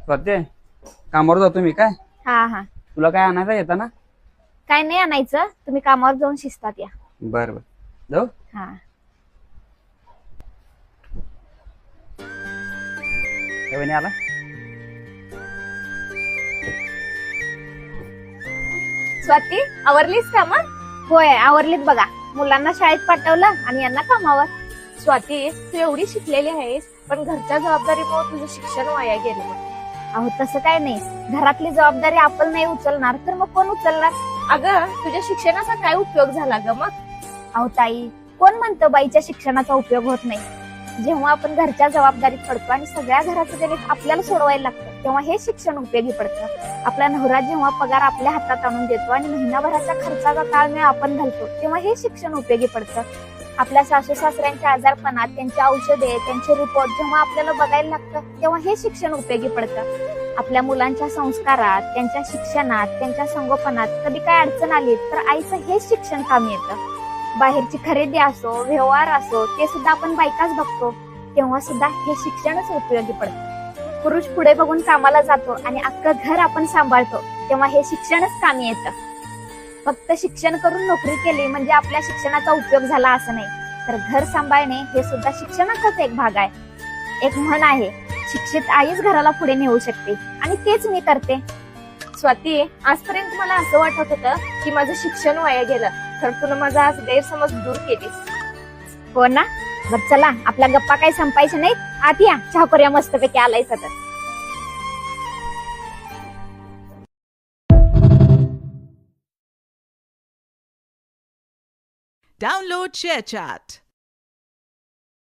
स्वाती, कामावर जातो मी काय. हा हा. तुला काय आणायचं येतं ना? काय नाही आणायचं, तुम्ही कामावर जाऊन शिस्तात या. बर बर, जाऊ. हा. वहिनी आला. स्वाती, आवरलीस का मग? होय, आवरलीत बघा. मुलांना शाळेत पाठवलं आणि यांना कामावर. स्वाती, तू एवढी शिकलेली आहेस पण घरच्या जबाबदारीमुळे तुझं शिक्षण वाया गेलं. अहो तसं काय नाही, घरातली जबाबदारी आपण नाही उचलणार तर मग कोण उचलणार? अगं, तुझ्या शिक्षणाचा काय उपयोग झाला ग मग? अहो ताई, कोण म्हणतं बाईच्या शिक्षणाचा उपयोग होत नाही? जेव्हा आपण घरच्या जबाबदारीत पडतो आणि सगळ्या घराचं गणित आपल्याला सोडवायला लागतं तेव्हा हे शिक्षण उपयोगी पडतं. आपला नवरा जेव्हा पगार आपल्या हातात आणून देतो आणि महिनाभराच्या खर्चाचा ताळमेळ आपण घालतो तेव्हा हे शिक्षण उपयोगी पडतं. आपल्या सासू सासऱ्यांच्या आजारपणात त्यांची औषधे, त्यांचे रिपोर्ट जेव्हा आपल्याला बघायला लागतं तेव्हा हे शिक्षण उपयोगी पडतं. आपल्या मुलांच्या संस्कारात, त्यांच्या शिक्षणात, त्यांच्या संगोपनात कधी काय अडचण आली तर आईचं हेच शिक्षण कामी येतं. बाहेरची खरेदी असो, व्यवहार असो, ते सुद्धा आपण बायकाच बघतो तेव्हा सुद्धा हे शिक्षणच उपयोगी पडतं. पुरुष पुढे बघून कामाला जातो आणि अख्खं घर आपण सांभाळतो तेव्हा हे शिक्षणच कामी येतं. फक्त शिक्षण करून नोकरी केली म्हणजे आपल्या शिक्षणाचा उपयोग झाला असं नाही, तर घर सांभाळणे हे सुद्धा शिक्षणाचाच एक भाग आहे. एक म्हण आहे, शिक्षित आईच घराला पुढे नेऊ शकते आणि तेच मी करते. स्वाती, आजपर्यंत मला असं वाटत होतं की माझं शिक्षण वाया गेलं, तर तुला माझा आज गैरसमज दूर केलीस. हो ना? बरं चला, आपल्या गप्पा काही संपायच्या नाहीत. आत या, चहा करूया मस्तपैकी आलायचा तर. Download ShareChat.